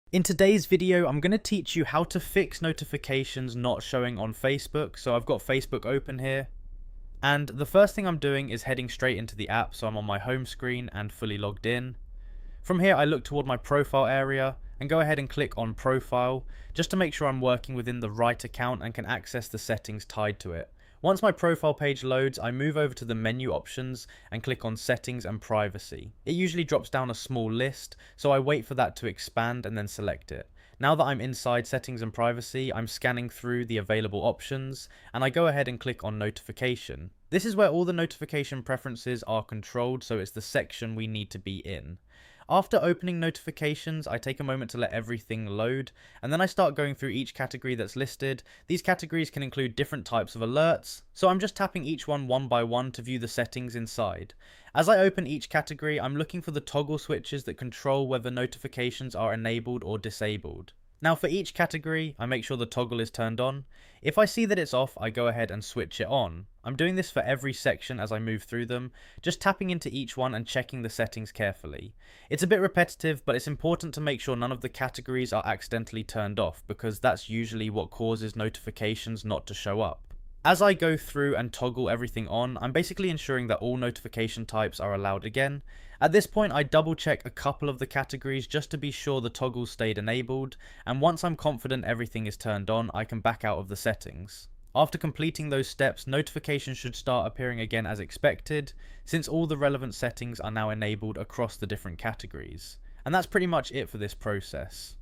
In today's video, I'm going to teach you how to fix notifications not showing on Facebook. So I've got Facebook open here. And the first thing I'm doing is heading straight into the app. So I'm on my home screen and fully logged in. From here, I look toward my profile area and go ahead and click on profile just to make sure I'm working within the right account and can access the settings tied to it. Once my profile page loads, I move over to the menu options and click on settings and privacy. It usually drops down a small list, so I wait for that to expand and then select it. Now that I'm inside settings and privacy, I'm scanning through the available options and I go ahead and click on notification. This is where all the notification preferences are controlled, so it's the section we need to be in. After opening notifications, I take a moment to let everything load, and then I start going through each category that's listed. These categories can include different types of alerts, so I'm just tapping each one by one to view the settings inside. As I open each category, I'm looking for the toggle switches that control whether notifications are enabled or disabled. Now for each category, I make sure the toggle is turned on. If I see that it's off, I go ahead and switch it on. I'm doing this for every section as I move through them, just tapping into each one and checking the settings carefully. It's a bit repetitive, but it's important to make sure none of the categories are accidentally turned off, because that's usually what causes notifications not to show up. As I go through and toggle everything on, I'm basically ensuring that all notification types are allowed again. At this point, I double check a couple of the categories just to be sure the toggles stayed enabled, and once I'm confident everything is turned on, I can back out of the settings. After completing those steps, notifications should start appearing again as expected, since all the relevant settings are now enabled across the different categories. And that's pretty much it for this process.